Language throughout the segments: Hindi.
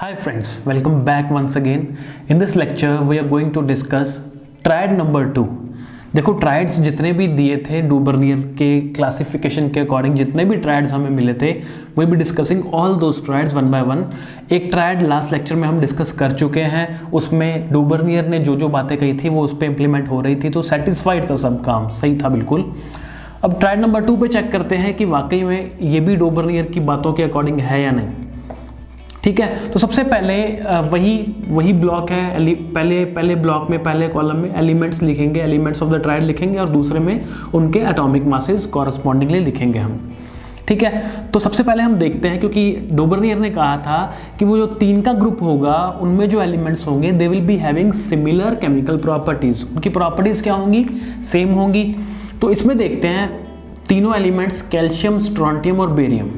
Hi friends, welcome back once again. In this lecture we are going to discuss triad number 2. देखो ट्राइड्स जितने भी दिए थे डूबर्नियर के क्लासिफिकेशन के अकॉर्डिंग जितने भी ट्राइड्स हमें मिले थे we be discussing all those triads one by one. एक ट्राइड लास्ट लेक्चर में हम डिस्कस कर चुके हैं, उसमें डूबर्नियर ने जो जो बातें कही थी वो उस पर इंप्लीमेंट हो रही थी, तो सेटिस्फाइड था, सब काम सही था बिल्कुल. अब ट्राइड नंबर 2 पे चेक करते हैं कि वाकई में ये भी डूबर्नियर की बातों के अकॉर्डिंग है या नहीं. ठीक है, तो सबसे पहले वही ब्लॉक है. पहले ब्लॉक में पहले कॉलम में एलिमेंट्स लिखेंगे, एलिमेंट्स ऑफ द ट्राइड लिखेंगे और दूसरे में उनके एटॉमिक मासेस कॉरस्पॉन्डिंगली लिखेंगे हम. ठीक है, तो सबसे पहले हम देखते हैं, क्योंकि डूबर्नियर ने कहा था कि वो जो 3 का ग्रुप होगा उनमें जो एलिमेंट्स होंगे they will be having similar chemical properties. उनकी प्रॉपर्टीज क्या होंगी? सेम होंगी. तो इसमें देखते हैं तीनों एलिमेंट्स कैल्शियम, स्ट्रोंटियम और बेरियम.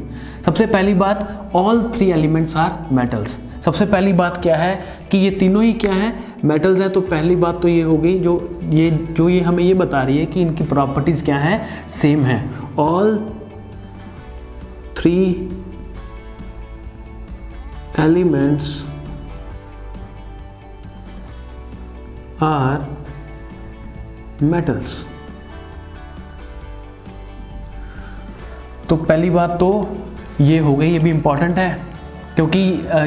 सबसे पहली बात, ऑल 3 एलिमेंट्स आर मेटल्स. सबसे पहली बात क्या है कि ये तीनों ही क्या है? मेटल्स हैं. तो पहली बात तो ये हो गई, जो ये हमें ये बता रही है कि इनकी प्रॉपर्टीज क्या है? सेम है. All 3 elements are metals. तो पहली बात तो ये हो गई, ये भी इंपॉर्टेंट है क्योंकि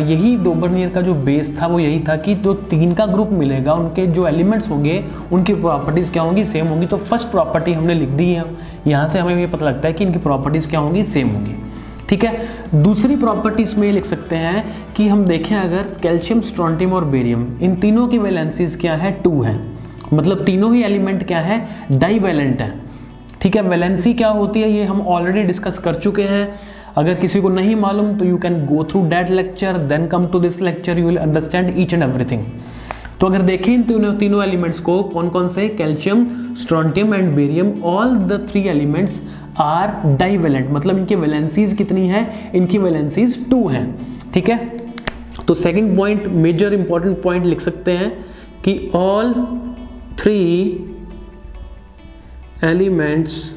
यही डूबर्नियर का जो बेस था वो यही था कि जो 3 का ग्रुप मिलेगा उनके जो एलिमेंट्स होंगे उनकी प्रॉपर्टीज़ क्या होंगी? सेम होंगी. तो फर्स्ट प्रॉपर्टी हमने लिख दी है, यहाँ से हमें ये पता लगता है कि इनकी प्रॉपर्टीज़ क्या होंगी? सेम होंगी. ठीक है, दूसरी प्रॉपर्टीज में लिख सकते हैं कि हम देखें अगर कैल्शियम, स्ट्रोंटियम और बेरियम, इन तीनों की वैलेंसीज क्या है? 2 है. मतलब तीनों ही एलिमेंट क्या है? डाईवैलेंट है. ठीक है, वैलेंसी क्या होती है ये हम ऑलरेडी डिस्कस कर चुके हैं. अगर किसी को नहीं मालूम तो you can go through that lecture, then come to this lecture, you will understand each and everything. तो अगर देखें इन तीनों एलिमेंट्स को, कौन कौन से? Calcium, strontium and barium, all the 3 elements are divalent. मतलब इनकी वैलेंसीज कितनी है? इनकी वैलेंसीज 2 हैं. ठीक है, तो second point, major important point लिख सकते हैं कि ऑल 3 एलिमेंट्स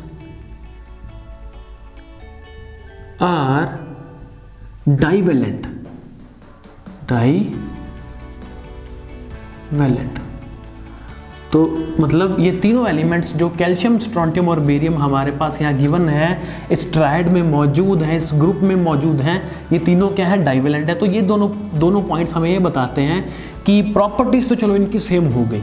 आर डाईवैलेंट. तो मतलब ये तीनों एलिमेंट्स जो कैल्शियम, स्ट्रोंटियम और बेरियम हमारे पास यहाँ गिवन है, इस ट्राइड में मौजूद हैं, इस ग्रुप में मौजूद हैं, ये तीनों क्या है? डाईवैलेंट है. तो ये दोनों पॉइंट्स हमें ये बताते हैं कि प्रॉपर्टीज तो चलो इनकी सेम हो गई.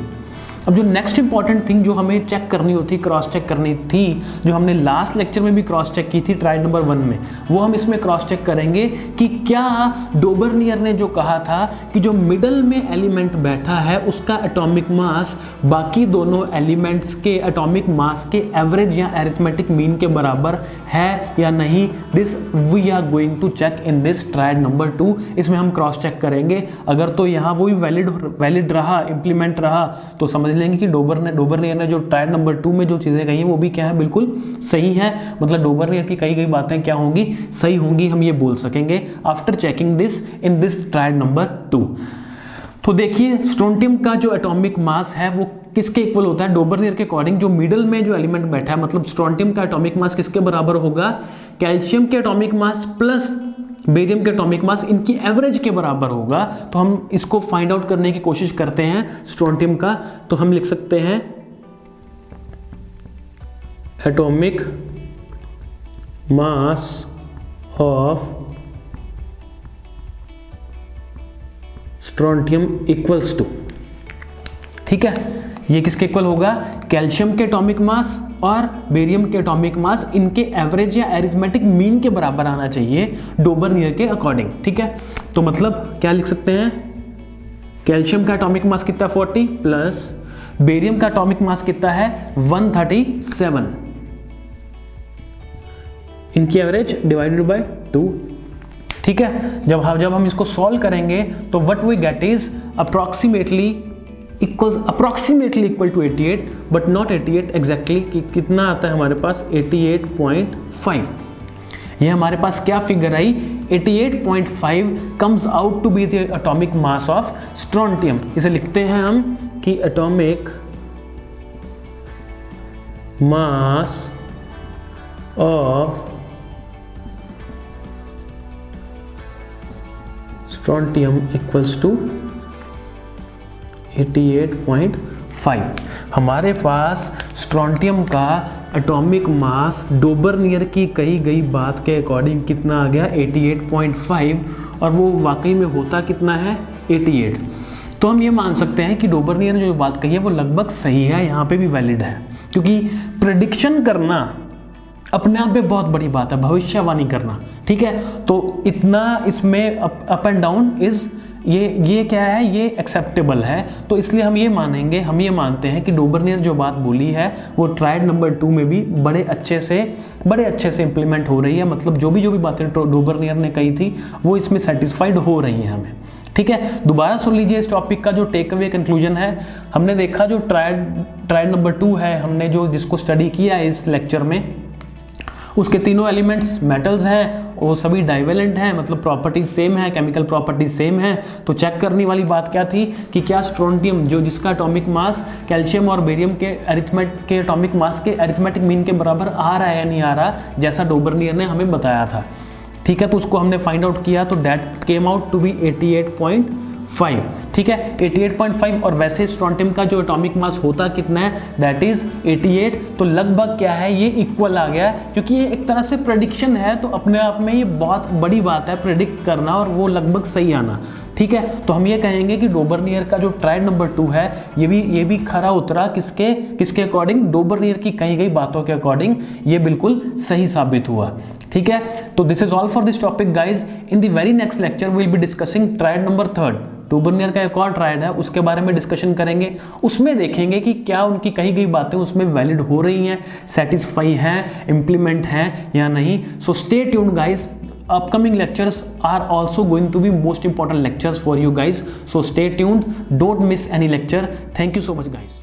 अब जो नेक्स्ट इंपॉर्टेंट थिंग जो हमें चेक करनी होती, क्रॉस चेक करनी थी, जो हमने लास्ट लेक्चर में भी क्रॉस चेक की थी ट्राइड नंबर 1 में, वो हम इसमें क्रॉस चेक करेंगे कि क्या डूबर्नियर ने जो कहा था कि जो मिडल में एलिमेंट बैठा है उसका एटॉमिक मास बाकी दोनों एलिमेंट्स के एटॉमिक मास के एवरेज या अरिथमेटिक मीन के बराबर है या नहीं. This we are going to check in this triad number 2. इसमें हम क्रॉस चेक करेंगे. अगर तो यहाँ वो भी वैलिड रहा, इम्प्लीमेंट रहा, तो समझ लेंगे कि डूबर्नियर ने जो ट्राइड नंबर 2 में जो चीजें कही हैं वो भी क्या है? बिल्कुल सही है. मतलब डूबर्नियर की कही गई बातें क्या होंगी? सही होंगी. हम ये बोल सकेंगे after checking this in this triad number 2. तो देखिए स्ट्रोंटियम का जो एटॉमिक मास है वो किसके इक्वल होता है? डूबर्नियर के अकॉर्डिंग जो मिडल में जो एलिमेंट बैठा है, मतलब स्ट्रोंटियम का एटॉमिक मास किसके बराबर होगा? कैल्शियम के एटॉमिक मास प्लस बेरियम के एटॉमिक मास, इनकी एवरेज के बराबर होगा. तो हम इसको फाइंड आउट करने की कोशिश करते हैं स्ट्रोंटियम का. तो हम लिख सकते हैं atomic mass of strontium equals to, ठीक है, ये किसके इक्वल होगा? कैल्शियम के एटॉमिक मास और बेरियम के एटॉमिक मास, इनके एवरेज या अरिथमेटिक मीन के बराबर आना चाहिए डूबर्नियर के अकॉर्डिंग. ठीक है, तो मतलब क्या लिख सकते हैं? कैल्शियम का एटॉमिक मास कितना? 40 प्लस बेरियम का एटॉमिक मास कितना है? 137. इनकी एवरेज डिवाइडेड बाय 2. ठीक है, जब हम इसको सॉल्व करेंगे तो what we get is approximately equal to 88, but not 88 exactly. कि कितना आता है हमारे पास? 88.5. ये हमारे पास क्या फिगर आई? 88.5 comes out to be the atomic mass of strontium. इसे लिखते हैं हम कि atomic mass of strontium equals to 88.5। हमारे पास स्ट्रोंटियम का एटॉमिक मास डोबरनियर की कही गई बात के अकॉर्डिंग कितना आ गया 88.5, और वो वाकई में होता कितना है 88। तो हम ये मान सकते हैं कि डोबरनियर ने जो बात कही है वो लगभग सही है, यहाँ पे भी वैलिड है, क्योंकि प्रेडिक्शन करना अपने आप में बहुत बड़ी बात है, भविष्यवाणी करना, ठीक है। तो इतना इसमें अप एंड डाउन इज ये क्या है, ये एक्सेप्टेबल है। तो इसलिए हम ये मानेंगे, हम ये मानते हैं कि डोबरनियर जो बात बोली है वो ट्रायड नंबर 2 में भी बड़े अच्छे से इंप्लीमेंट हो रही है। मतलब जो भी बातें डोबरनियर ने कही थी वो इसमें सेटिस्फाइड हो रही हैं हमें, ठीक है। दोबारा सुन लीजिए इस टॉपिक का जो टेक अवे कंक्लूजन है। हमने देखा जो ट्रायड नंबर 2 है, हमने जिसको स्टडी किया इस लेक्चर में, उसके तीनों एलिमेंट्स मेटल्स हैं, वो सभी डाइवेलेंट हैं, मतलब प्रॉपर्टीज सेम है, केमिकल प्रॉपर्टीज सेम है। तो चेक करने वाली बात क्या थी कि क्या स्ट्रोंटियम जिसका एटॉमिक मास कैल्शियम और बेरियम के एटॉमिक मास के अरिथमेटिक मीन के बराबर आ रहा है या नहीं आ रहा, जैसा डोबरनियर ने हमें बताया था, ठीक है। तो उसको हमने फाइंड आउट किया, तो that came out to be 88.5, ठीक है, 88.5। और वैसे स्ट्रोंटियम का जो एटॉमिक मास होता कितना है, दैट इज 88। तो लगभग क्या है, ये इक्वल आ गया, क्योंकि ये एक तरह से प्रेडिक्शन है, तो अपने आप में ये बहुत बड़ी बात है प्रेडिक्ट करना और वो लगभग सही आना, ठीक है। तो हम ये कहेंगे कि डोबरनियर का जो ट्रायड नंबर 2 है ये भी खरा उतरा किसके अकॉर्डिंग, डोबरनियर की कही गई बातों के अकॉर्डिंग ये बिल्कुल सही साबित हुआ, ठीक है। तो this is all for this topic guys. In the very next lecture we will be discussing triad number 3। Dobereiner का एक और ट्रायड है, उसके बारे में डिस्कशन करेंगे। उसमें देखेंगे कि क्या उनकी कही गई बातें उसमें वैलिड हो रही हैं, सेटिस्फाई हैं, इंप्लीमेंट हैं या नहीं। So stay tuned guys, upcoming lectures are also going to be most important lectures for you guys, so stay tuned, don't miss any lecture. Thank you so much guys.